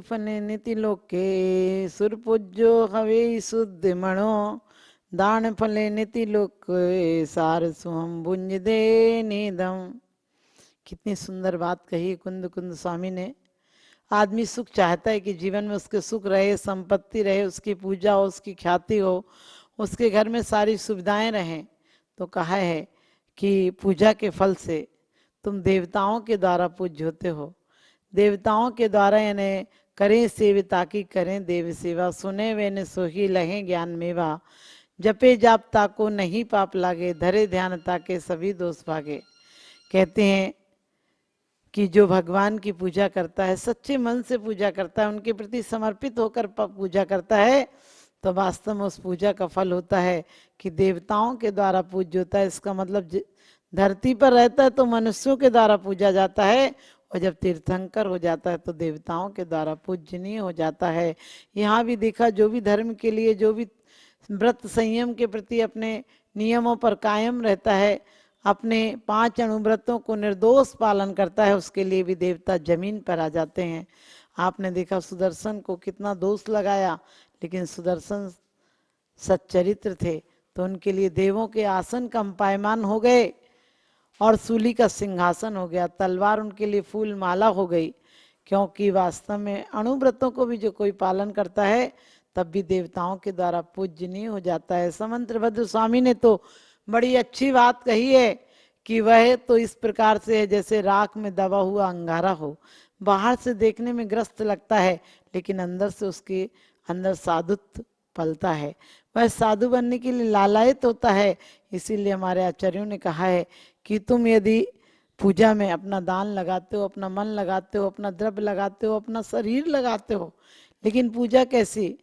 फले नीति लोके सुर पूज्यो हवे शुद्ध मणो दान फले नीति लोके सार सुहम भुंज दे निदम। कितनी सुंदर बात कही कुंद कुंद स्वामी ने। आदमी सुख चाहता है कि जीवन में उसके सुख रहे, संपत्ति रहे, उसकी पूजा हो, उसकी ख्याति हो, उसके घर में सारी सुविधाएं रहें। तो कहा है कि पूजा के फल से तुम देवताओं के द्वारा पूज्य होते हो। देवताओं के द्वारा यानी करें सेविता की करें देव सेवा, सुने वे ने सोही लहें ज्ञान मेवा, जपे जाप ताको नहीं पाप लागे, धरे ध्यान ताके सभी दोष भागे। कहते हैं कि जो भगवान की पूजा करता है, सच्चे मन से पूजा करता है, उनके प्रति समर्पित होकर पूजा करता है, तो वास्तव में उस पूजा का फल होता है कि देवताओं के द्वारा पूज्य होता है। इसका मतलब धरती पर रहता है तो मनुष्यों के द्वारा पूजा जाता है, और जब तीर्थंकर हो जाता है तो देवताओं के द्वारा पूजनीय हो जाता है। यहाँ भी देखा, जो भी धर्म के लिए, जो भी व्रत संयम के प्रति अपने नियमों पर कायम रहता है, अपने 5 अणुव्रतों को निर्दोष पालन करता है, उसके लिए भी देवता जमीन पर आ जाते हैं। आपने देखा सुदर्शन को कितना दोष लगाया, लेकिन सुदर्शन सच्चरित्र थे तो उनके लिए देवों के आसन कंपायमान हो गए और सूली का सिंहासन हो गया, तलवार उनके लिए फूल माला हो गई। क्योंकि वास्तव में अणुव्रतों को भी जो कोई पालन करता है तब भी देवताओं के द्वारा पूजनीय हो जाता है। समंत्रभद्र स्वामी ने तो बड़ी अच्छी बात कही है कि वह तो इस प्रकार से है जैसे राख में दबा हुआ अंगारा हो, बाहर से देखने में ग्रस्त लगता है लेकिन अंदर से उसके अंदर साधुत्व पलता है, वह साधु बनने के लिए लालायित होता है। इसीलिए हमारे आचार्यों ने कहा है कि तुम यदि पूजा में अपना दान लगाते हो, अपना मन लगाते हो, अपना द्रव्य लगाते हो, अपना शरीर लगाते हो, लेकिन पूजा कैसी,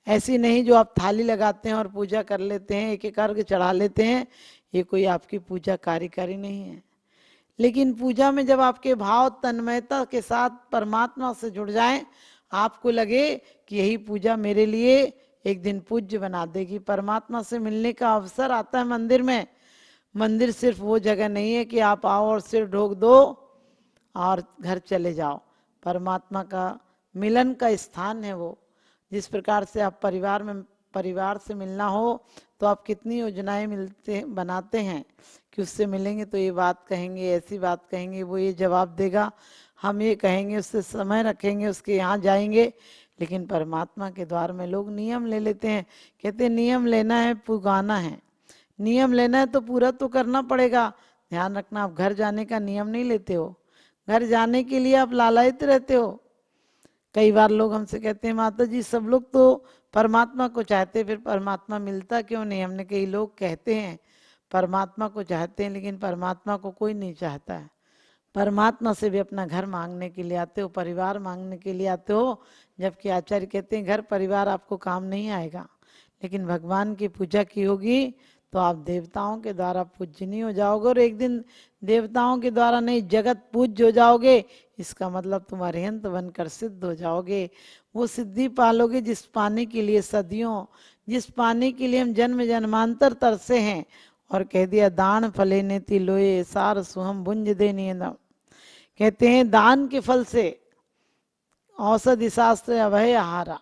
ऐसी नहीं जो आप थाली लगाते हैं और पूजा कर लेते हैं, एक एक अर्घ चढ़ा लेते हैं, ये कोई आपकी पूजा कार्यकारी नहीं है। लेकिन पूजा में जब आपके भाव तन्मयता के साथ परमात्मा से जुड़ जाएं, आपको लगे कि यही पूजा मेरे लिए एक दिन पूज्य बना देगी। परमात्मा से मिलने का अवसर आता है मंदिर में। मंदिर सिर्फ वो जगह नहीं है कि आप आओ और सिर ढोक दो और घर चले जाओ। परमात्मा का मिलन का स्थान है वो। जिस प्रकार से आप परिवार से मिलना हो तो आप कितनी योजनाएं बनाते हैं कि उससे मिलेंगे तो ये बात कहेंगे, ऐसी बात कहेंगे, वो ये जवाब देगा, हम ये कहेंगे, उससे समय रखेंगे, उसके यहाँ जाएंगे। लेकिन परमात्मा के द्वार में लोग नियम ले लेते हैं, कहते हैं नियम लेना है पुगाना है। नियम लेना है तो पूरा तो करना पड़ेगा। ध्यान रखना, आप घर जाने का नियम नहीं लेते हो, घर जाने के लिए आप लालायित रहते हो। कई बार लोग हमसे कहते हैं माता जी सब लोग तो परमात्मा को चाहते, फिर परमात्मा मिलता क्यों नहीं। हमने कई लोग कहते हैं परमात्मा को चाहते हैं, लेकिन परमात्मा को कोई नहीं चाहता है। परमात्मा से भी अपना घर मांगने के लिए आते हो, परिवार मांगने के लिए आते हो, जबकि आचार्य कहते हैं घर परिवार आपको काम नहीं आएगा, लेकिन भगवान की पूजा की होगी तो आप देवताओं के द्वारा पूजनीय हो जाओगे, और एक दिन देवताओं के द्वारा नहीं जगत पूज्य हो जाओगे। इसका मतलब तुम अरिहंत बनकर सिद्ध हो जाओगे। वो सिद्धि पालोगे जिस पाने के लिए सदियों, जिस पाने के लिए हम जन्म जन्मांतर तरसे हैं। और कह दिया दान फले नेति लोए सार सुहम भुंज दे नियम। कहते हैं दान के फल से औषधि शास्त्र अभय आहारा,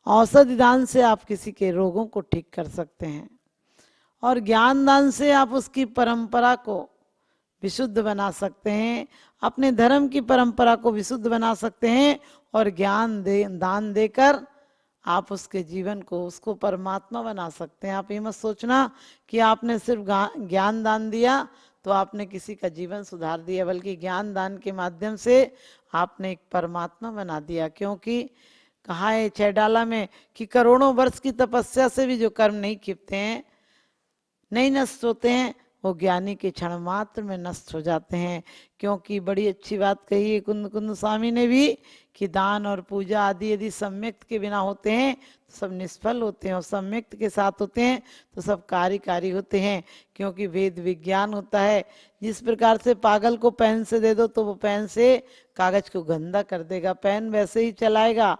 औषधि दान से आप किसी के रोगों को ठीक कर सकते हैं, और ज्ञान दान से आप उसकी परंपरा को विशुद्ध बना सकते हैं, अपने धर्म की परंपरा को विशुद्ध बना सकते हैं, और दान देकर आप उसके जीवन को, उसको परमात्मा बना सकते हैं। आप ये मत सोचना कि आपने सिर्फ ज्ञान दान दिया तो आपने किसी का जीवन सुधार दिया, बल्कि ज्ञान दान के माध्यम से आपने एक परमात्मा बना दिया। क्योंकि कहा है छैडाला में कि करोड़ों वर्ष की तपस्या से भी जो कर्म नहीं खिपते हैं, नहीं नष्ट होते हैं, वो ज्ञानी के क्षण मात्र में नष्ट हो जाते हैं। क्योंकि बड़ी अच्छी बात कही है कुंद कुंद स्वामी ने भी कि दान और पूजा आदि यदि सम्यक्त के बिना होते हैं तो सब निष्फल होते हैं, और सम्यक्त के साथ होते हैं तो सब कार्यकारी होते हैं। क्योंकि वेद विज्ञान होता है। जिस प्रकार से पागल को पेन से दे दो तो वो पेन से कागज को गंदा कर देगा, पेन वैसे ही चलाएगा,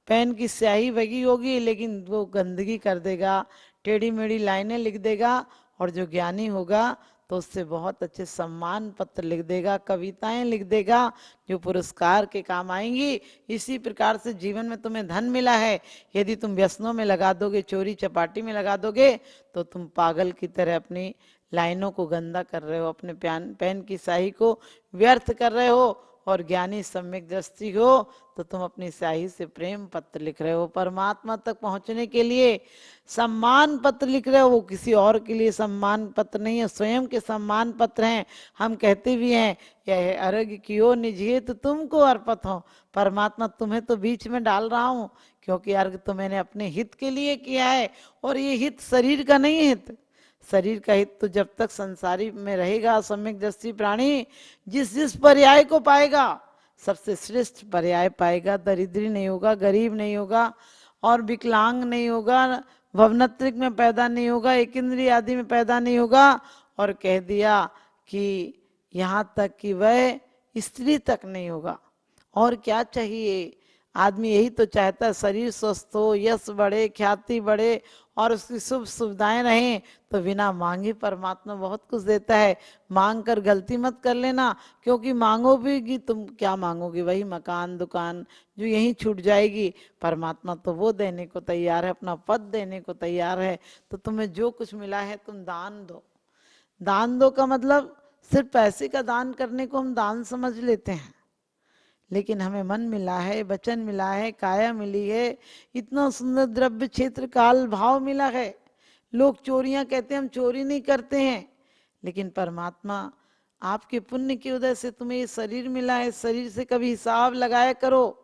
पेन की स्याही बगी होगी लेकिन वो गंदगी कर देगा, टेढ़ी मेढ़ी लाइनें लिख देगा। और जो ज्ञानी होगा तो उससे बहुत अच्छे सम्मान पत्र लिख देगा, कविताएं लिख देगा जो पुरस्कार के काम आएंगी। इसी प्रकार से जीवन में तुम्हें धन मिला है, यदि तुम व्यसनों में लगा दोगे, चोरी चपाटी में लगा दोगे, तो तुम पागल की तरह अपनी लाइनों को गंदा कर रहे हो, अपने पेन की स्याही को व्यर्थ कर रहे हो। और ज्ञानी सम्यक दृष्टि हो तो तुम अपनी स्याही से प्रेम पत्र लिख रहे हो। परमात्मा तक पहुंचने के लिए सम्मान पत्र लिख रहे हो, वो किसी और के लिए सम्मान पत्र नहीं है, स्वयं के सम्मान पत्र हैं। हम कहते भी हैं यह अर्घ कियो निज हित तुमको अर्पित हो। परमात्मा तुम्हें तो बीच में डाल रहा हूं, क्योंकि अर्घ तो मैंने अपने हित के लिए किया है, और ये हित शरीर का नहीं हित। शरीर का हित तो जब तक संसारी में रहेगा सम्यक दृष्टि प्राणी जिस जिस पर्याय को पाएगा, सबसे श्रेष्ठ पर्याय पाएगा। दरिद्री नहीं होगा, गरीब नहीं होगा, और विकलांग नहीं होगा, भवनत्रिक में पैदा नहीं होगा, एक इंद्रिय आदि में पैदा नहीं होगा। और कह दिया कि यहाँ तक कि वह स्त्री तक नहीं होगा। और क्या चाहिए? आदमी यही तो चाहता है, शरीर स्वस्थ हो, यश बढ़े, ख्याति बढ़े, और उसकी शुभ सुविधाएं रहें। तो बिना मांगे परमात्मा बहुत कुछ देता है। मांग कर गलती मत कर लेना, क्योंकि मांगोगी तुम क्या मांगोगे? वही मकान दुकान जो यहीं छूट जाएगी। परमात्मा तो वो देने को तैयार है, अपना पद देने को तैयार है। तो तुम्हें जो कुछ मिला है तुम दान दो। दान दो का मतलब सिर्फ पैसे का दान करने को हम दान समझ लेते हैं, लेकिन हमें मन मिला है, वचन मिला है, काया मिली है, इतना सुंदर द्रव्य क्षेत्र काल भाव मिला है। लोग चोरियां कहते हैं, हम चोरी नहीं करते हैं, लेकिन परमात्मा आपके पुण्य की वजह से तुम्हें ये शरीर मिला है। शरीर से कभी हिसाब लगाया करो।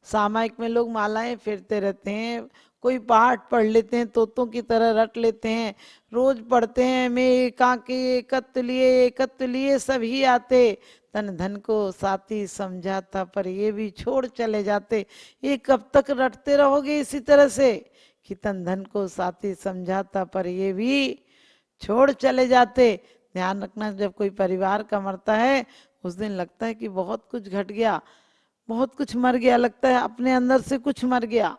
सामायिक में लोग मालाएं फेरते रहते हैं, कोई पाठ पढ़ लेते हैं, तोतों की तरह रट लेते हैं, रोज पढ़ते हैं, मैं एकाके एकत्व लिए सभी आते, तन धन को साथी समझा था पर ये भी छोड़ चले जाते। ये कब तक रटते रहोगे इसी तरह से कि तन धन को साथी समझा था पर ये भी छोड़ चले जाते? ध्यान रखना, जब कोई परिवार का मरता है उस दिन लगता है कि बहुत कुछ घट गया, बहुत कुछ मर गया, लगता है अपने अंदर से कुछ मर गया,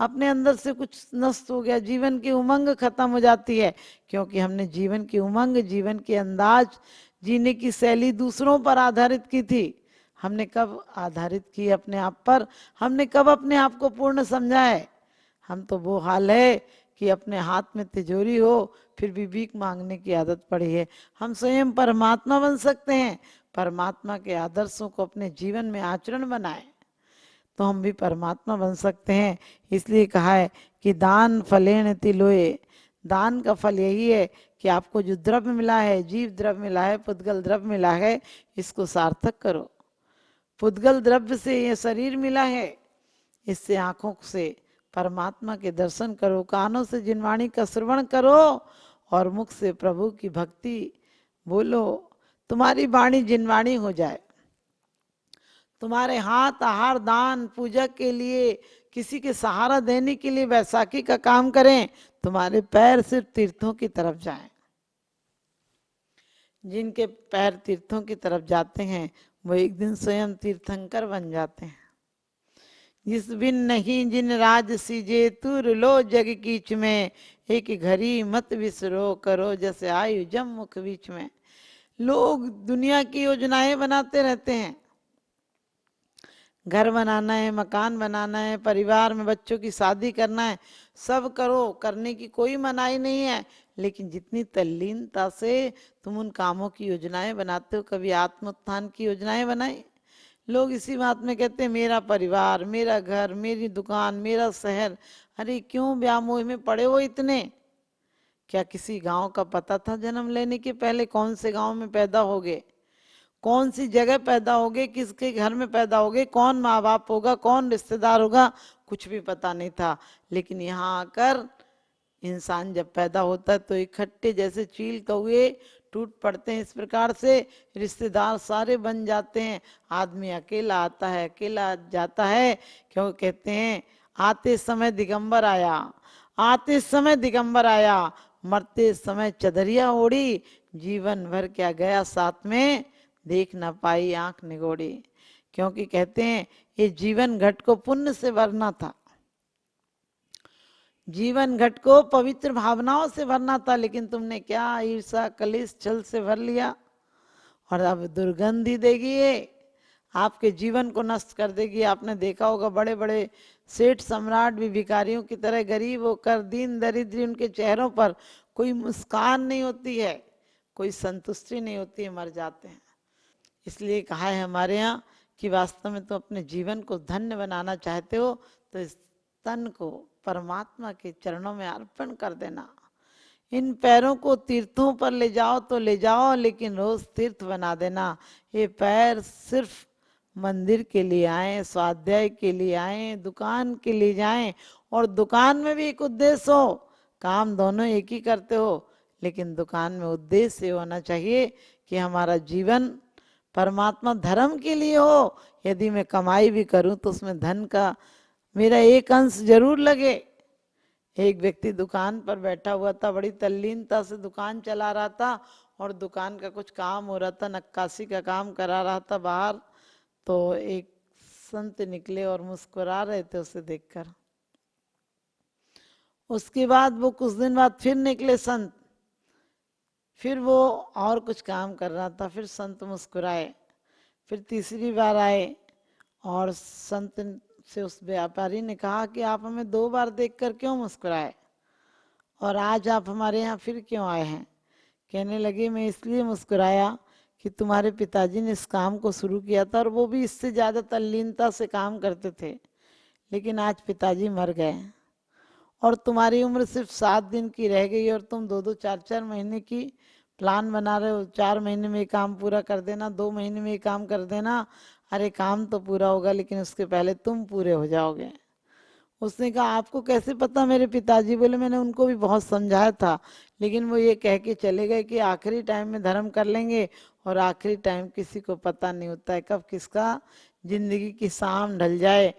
अपने अंदर से कुछ नष्ट हो गया, जीवन की उमंग खत्म हो जाती है। क्योंकि हमने जीवन की उमंग, जीवन के अंदाज, जीने की शैली दूसरों पर आधारित की थी। हमने कब आधारित की अपने आप पर? हमने कब अपने आप को पूर्ण समझा है? हम तो वो हाल है कि अपने हाथ में तिजोरी हो फिर भी भीख मांगने की आदत पड़ी है। हम स्वयं परमात्मा बन सकते हैं, परमात्मा के आदर्शों को अपने जीवन में आचरण बनाए तो हम भी परमात्मा बन सकते हैं। इसलिए कहा है कि दान फलेन तिलोए। दान का फल यही है कि आपको जो द्रव्य मिला है, जीव द्रव्य मिला है, पुद्गल द्रव्य मिला है, इसको सार्थक करो। पुद्गल द्रव्य से ये शरीर मिला है, इससे आंखों से परमात्मा के दर्शन करो, कानों से जिनवाणी का श्रवण करो, और मुख से प्रभु की भक्ति बोलो। तुम्हारी वाणी जिनवाणी हो जाए, तुम्हारे हाथ आहार दान पूजा के लिए, किसी के सहारा देने के लिए वैसाखी का काम करें, तुम्हारे पैर सिर्फ तीर्थों की तरफ जाएं। जिनके पैर तीर्थों की तरफ जाते हैं वो एक दिन स्वयं तीर्थंकर बन जाते हैं। जिस बिन नहीं जिन राज सीजे तुर लो जग कीच में, एक घड़ी मत विसरो करो जैसे आयु जम मुख बीच में। लोग दुनिया की योजनाएं बनाते रहते हैं, घर बनाना है, मकान बनाना है, परिवार में बच्चों की शादी करना है, सब करो, करने की कोई मनाही नहीं है। लेकिन जितनी तल्लीनता से तुम उन कामों की योजनाएं बनाते हो, कभी आत्मोत्थान की योजनाएं बनाई? लोग इसी बात में कहते हैं मेरा परिवार, मेरा घर, मेरी दुकान, मेरा शहर। अरे क्यों व्यामोह में पड़े हो इतने? क्या किसी गांव का पता था जन्म लेने के पहले कौन से गांव में पैदा होगे, कौन सी जगह पैदा होगे, किसके घर में पैदा होगे, कौन माँ बाप होगा, कौन रिश्तेदार होगा? कुछ भी पता नहीं था। लेकिन यहाँ आकर इंसान जब पैदा होता है तो इकट्ठे जैसे चील कौए टूट पड़ते हैं। इस प्रकार से रिश्तेदार सारे बन जाते हैं। आदमी अकेला आता है, अकेला जाता है, क्यों कहते हैं आते समय दिगंबर आया, आते समय दिगंबर आया, मरते समय चदरिया ओढ़ी, जीवन भर क्या गया साथ में, देख ना पाई आंख निगोड़ी। क्योंकि कहते हैं ये जीवन घट को पुण्य से भरना था। जीवन घट को पवित्र भावनाओं से भरना था, लेकिन तुमने क्या ईर्षा कलेश छल से भर लिया, और अब दुर्गंधी देगी ये, आपके जीवन को नष्ट कर देगी। आपने देखा होगा बड़े बड़े सेठ सम्राट भी भिखारियों की तरह गरीब होकर, दीन दरिद्री, उनके चेहरों पर कोई मुस्कान नहीं होती है, कोई संतुष्टि नहीं होती है, मर जाते हैं। इसलिए कहा है हमारे यहाँ कि वास्तव में तुम अपने जीवन को धन्य बनाना चाहते हो तो इस तन को परमात्मा के चरणों में अर्पण कर देना। इन पैरों को तीर्थों पर ले जाओ तो ले जाओ, लेकिन रोज तीर्थ बना देना। ये पैर सिर्फ मंदिर के लिए आए, स्वाध्याय के लिए आए, दुकान के लिए जाएं, और दुकान में भी एक उद्देश्य हो। काम दोनों एक ही करते हो, लेकिन दुकान में उद्देश्य होना चाहिए कि हमारा जीवन परमात्मा धर्म के लिए हो। यदि मैं कमाई भी करूं तो उसमें धन का मेरा एक अंश जरूर लगे। एक व्यक्ति दुकान पर बैठा हुआ था, बड़ी तल्लीनता से दुकान चला रहा था, और दुकान का कुछ काम हो रहा था, नक्काशी का काम करा रहा था बाहर। तो एक संत निकले और मुस्कुरा रहे थे उसे देखकर। उसके बाद वो कुछ दिन बाद फिर निकले संत, फिर वो और कुछ काम कर रहा था, फिर संत मुस्कुराए। फिर तीसरी बार आए और संत से उस व्यापारी ने कहा कि आप हमें 2 बार देखकर क्यों मुस्कुराए, और आज आप हमारे यहाँ फिर क्यों आए हैं। कहने लगे मैं इसलिए मुस्कुराया कि तुम्हारे पिताजी ने इस काम को शुरू किया था, और वो भी इससे ज़्यादा तल्लीनता से काम करते थे, लेकिन आज पिताजी मर गए और तुम्हारी उम्र सिर्फ 7 दिन की रह गई, और तुम 2-2 4-4 महीने की प्लान बना रहे हो। 4 महीने में ये काम पूरा कर देना, 2 महीने में ये काम कर देना। अरे काम तो पूरा होगा, लेकिन उसके पहले तुम पूरे हो जाओगे। उसने कहा आपको कैसे पता मेरे पिताजी? बोले मैंने उनको भी बहुत समझाया था, लेकिन वो ये कह के चले गए कि आखिरी टाइम में धर्म कर लेंगे, और आखिरी टाइम किसी को पता नहीं होता है कब किसका जिंदगी की शाम ढल जाए।